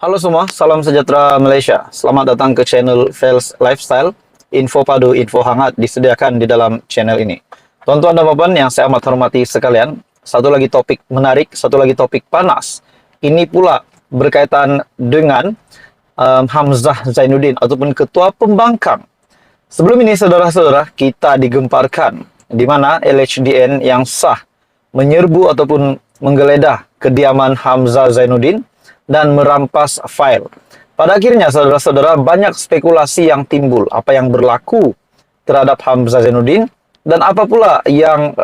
Halo semua, salam sejahtera Malaysia. Selamat datang ke channel Fels Lifestyle. Info padu, info hangat disediakan di dalam channel ini. Tuan-tuan dan puan yang saya amat hormati sekalian, satu lagi topik menarik, satu lagi topik panas. Ini pula berkaitan dengan Hamzah Zainuddin ataupun Ketua Pembangkang. Sebelum ini saudara-saudara, kita digemparkan di mana LHDN yang sah menyerbu ataupun menggeledah kediaman Hamzah Zainuddin dan merampas file. Pada akhirnya, saudara-saudara, banyak spekulasi yang timbul. Apa yang berlaku terhadap Hamzah Zainuddin dan apa pula yang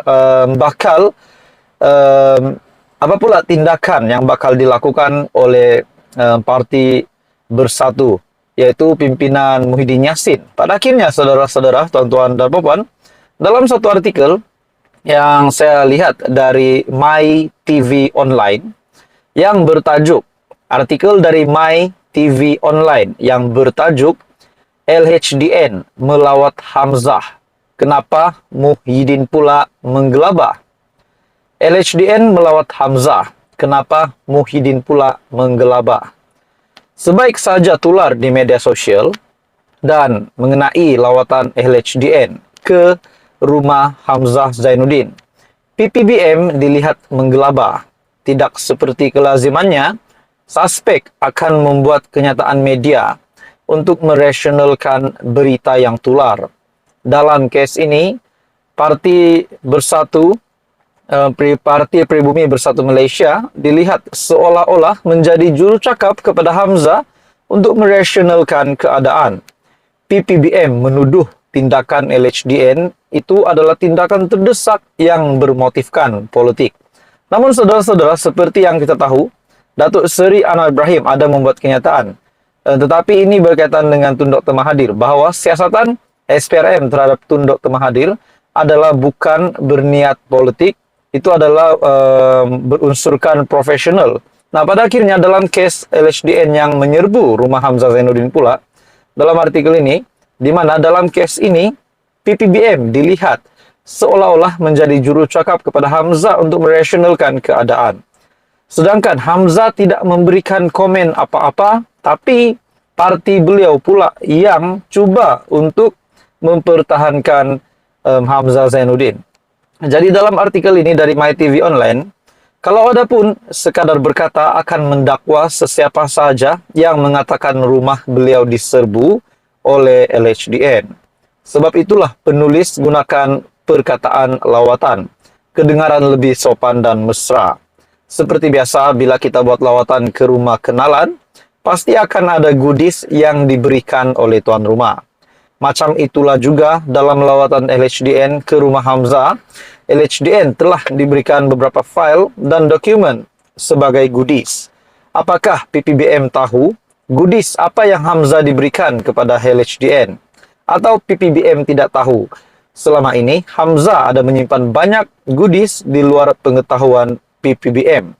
apa pula tindakan yang bakal dilakukan oleh Parti Bersatu, yaitu pimpinan Muhyiddin Yassin. Pada akhirnya, saudara-saudara, tuan-tuan dan puan, dalam satu artikel yang saya lihat dari My TV Online yang bertajuk artikel dari My TV Online yang bertajuk LHDN melawat Hamzah. Kenapa Muhyiddin pula menggelabah? LHDN melawat Hamzah. Kenapa Muhyiddin pula menggelabah? Sebaik saja tular di media sosial dan mengenai lawatan LHDN ke rumah Hamzah Zainuddin, PPBM dilihat menggelabah. Tidak seperti kelazimannya, suspek akan membuat kenyataan media untuk merasionalkan berita yang tular. Dalam kes ini, Parti Pribumi Bersatu Malaysia dilihat seolah-olah menjadi juru cakap kepada Hamzah untuk merasionalkan keadaan. PPBM menuduh tindakan LHDN itu adalah tindakan terdesak yang bermotifkan politik. Namun saudara-saudara, seperti yang kita tahu, Datuk Seri Anwar Ibrahim ada membuat kenyataan. Tetapi ini berkaitan dengan Tun Dr. Mahathir, bahawa siasatan SPRM terhadap Tun Dr. Mahathir adalah bukan berniat politik, itu adalah berunsurkan profesional. Nah, pada akhirnya dalam kes LHDN yang menyerbu rumah Hamzah Zainuddin pula, dalam artikel ini, di mana dalam kes ini, PPBM dilihat seolah-olah menjadi juru cakap kepada Hamzah untuk merasionalkan keadaan. Sedangkan Hamzah tidak memberikan komen apa-apa, tapi parti beliau pula yang cuba untuk mempertahankan Hamzah Zainuddin. Jadi dalam artikel ini dari My TV Online, kalau ada pun sekadar berkata akan mendakwa sesiapa saja yang mengatakan rumah beliau diserbu oleh LHDN. Sebab itulah penulis gunakan perkataan lawatan, kedengaran lebih sopan dan mesra. Seperti biasa, bila kita buat lawatan ke rumah kenalan, pasti akan ada goodies yang diberikan oleh tuan rumah. Macam itulah juga dalam lawatan LHDN ke rumah Hamzah. LHDN telah diberikan beberapa file dan dokumen sebagai goodies. Apakah PPBM tahu goodies apa yang Hamzah diberikan kepada LHDN? Atau PPBM tidak tahu? Selama ini, Hamzah ada menyimpan banyak goodies di luar pengetahuan PPBM.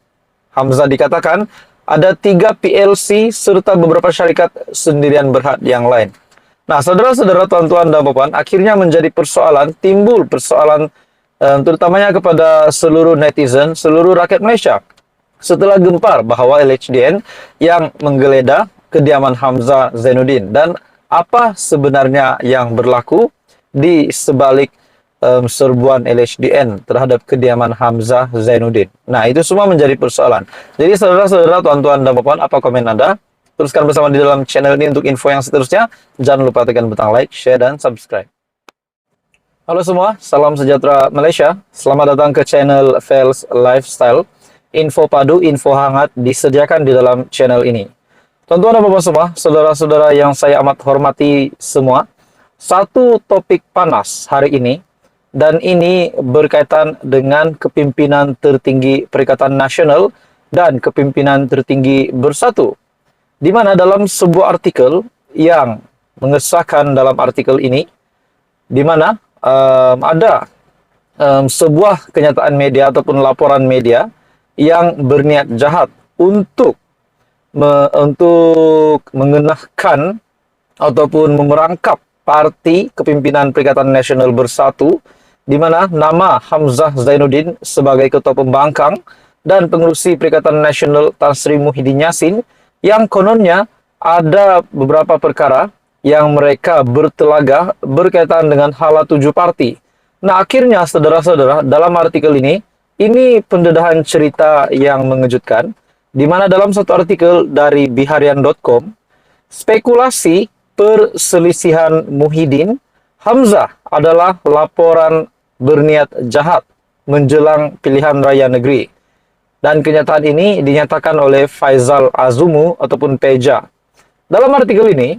Hamzah dikatakan ada 3 PLC serta beberapa syarikat sendirian berhad yang lain. Nah, saudara-saudara, tuan-tuan dan puan, akhirnya menjadi persoalan, timbul persoalan terutamanya kepada seluruh netizen, seluruh rakyat Malaysia. Setelah gempar bahawa LHDN yang menggeledah kediaman Hamzah Zainuddin dan apa sebenarnya yang berlaku di sebalik serbuan LHDN terhadap kediaman Hamzah Zainuddin. Nah, itu semua menjadi persoalan. Jadi, saudara-saudara, tuan-tuan dan puan, apa komen Anda? Teruskan bersama di dalam channel ini untuk info yang seterusnya. Jangan lupa tekan butang like, share, dan subscribe. Halo semua, salam sejahtera Malaysia. Selamat datang ke channel Fels Lifestyle. Info padu, info hangat disediakan di dalam channel ini. Tuan-tuan dan puan semua, saudara-saudara yang saya amat hormati semua, satu topik panas hari ini, dan ini berkaitan dengan kepimpinan tertinggi Perikatan Nasional dan kepimpinan tertinggi Bersatu. Di mana dalam sebuah artikel yang mengesahkan dalam artikel ini, di mana ada sebuah kenyataan media ataupun laporan media yang berniat jahat untuk mengenahkan ataupun memerangkap Parti Kepimpinan Perikatan Nasional Bersatu, di mana nama Hamzah Zainuddin sebagai Ketua Pembangkang dan Pengerusi Perikatan Nasional Tan Sri Muhyiddin Yassin yang kononnya ada beberapa perkara yang mereka bertelagah berkaitan dengan hala 7 parti. Nah, akhirnya saudara-saudara, dalam artikel ini pendedahan cerita yang mengejutkan, di mana dalam satu artikel dari biharian.com, spekulasi perselisihan Muhyiddin Hamzah adalah laporan berniat jahat menjelang pilihan raya negeri. Dan kenyataan ini dinyatakan oleh Faisal Azumu ataupun Peja. Dalam artikel ini,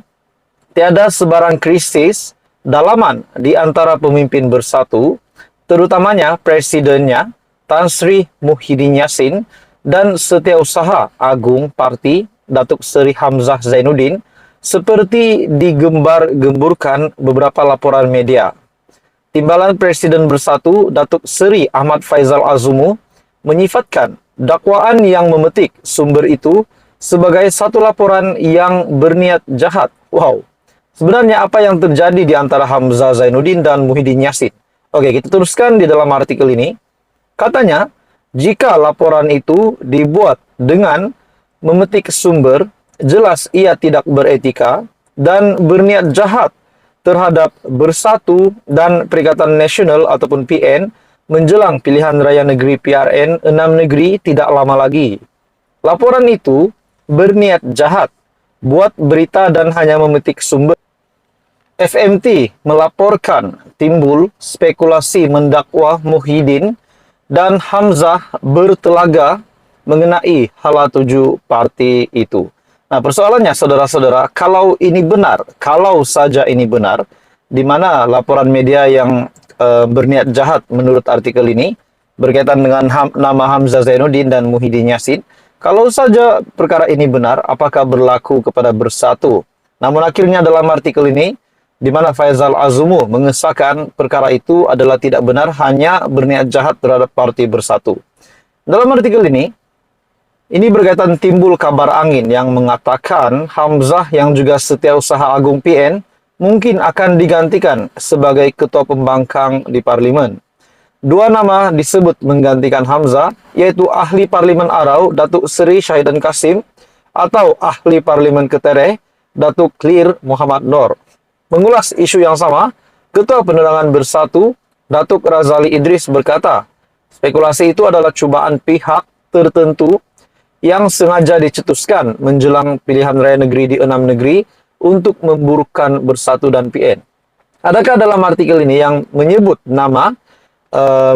tiada sebarang krisis dalaman di antara pemimpin bersatu, terutamanya presidennya Tan Sri Muhyiddin Yassin dan Setiausaha Agung Parti Datuk Seri Hamzah Zainuddin, seperti digembar-gemburkan beberapa laporan media. Timbalan Presiden Bersatu Datuk Seri Ahmad Faisal Azumu menyifatkan dakwaan yang memetik sumber itu sebagai satu laporan yang berniat jahat. Wow. Sebenarnya apa yang terjadi di antara Hamzah Zainuddin dan Muhyiddin Yassin? Oke, kita teruskan di dalam artikel ini. Katanya, jika laporan itu dibuat dengan memetik sumber, jelas ia tidak beretika dan berniat jahat terhadap Bersatu dan Perikatan Nasional ataupun PN menjelang pilihan raya negeri PRN 6 negeri tidak lama lagi. Laporan itu berniat jahat, buat berita dan hanya memetik sumber. FMT melaporkan timbul spekulasi mendakwa Muhyiddin dan Hamzah bertelaga mengenai hala 7 parti itu. Nah, persoalannya saudara-saudara, kalau saja ini benar, di mana laporan media yang berniat jahat menurut artikel ini berkaitan dengan nama Hamzah Zainuddin dan Muhyiddin Yassin, kalau saja perkara ini benar, apakah berlaku kepada Bersatu? Namun akhirnya dalam artikel ini, di mana Faisal Azumu mengesahkan perkara itu adalah tidak benar, hanya berniat jahat terhadap parti Bersatu. Dalam artikel ini berkaitan timbul kabar angin yang mengatakan Hamzah yang juga Setiausaha Agung PN mungkin akan digantikan sebagai ketua pembangkang di parlimen. Dua nama disebut menggantikan Hamzah, yaitu ahli parlimen Arau Datuk Seri Syahidan Kasim atau ahli parlimen Ketereh Datuk Clear Muhammad Nur. Mengulas isu yang sama, Ketua Penerangan Bersatu Datuk Razali Idris berkata, spekulasi itu adalah cubaan pihak tertentu yang sengaja dicetuskan menjelang pilihan raya negeri di 6 negeri untuk memburukkan Bersatu dan PN. Adakah dalam artikel ini yang menyebut nama,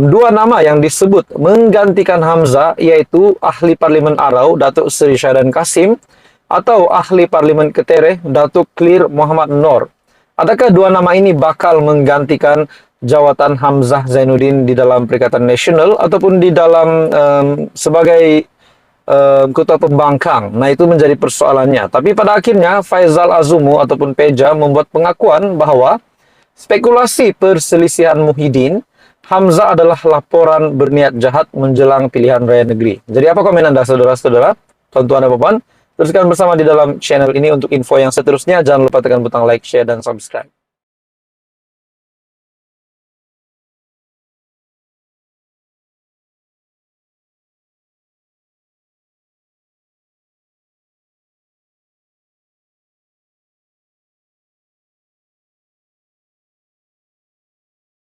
dua nama yang disebut menggantikan Hamzah, yaitu ahli parlimen Arau Datuk Seri Syahidan Kasim atau ahli parlimen Ketereh Datuk Clear Muhammad Nur? Adakah dua nama ini bakal menggantikan jawatan Hamzah Zainuddin di dalam Perikatan Nasional ataupun di dalam sebagai ketua pembangkang? Nah, itu menjadi persoalannya. Tapi pada akhirnya Faisal Azumu ataupun Peja membuat pengakuan bahwa spekulasi perselisihan Muhyiddin Hamzah adalah laporan berniat jahat menjelang pilihan raya negeri. Jadi apa komen Anda saudara-saudara? Tuan-tuan dan puan, teruskan bersama di dalam channel ini untuk info yang seterusnya. Jangan lupa tekan butang like, share, dan subscribe.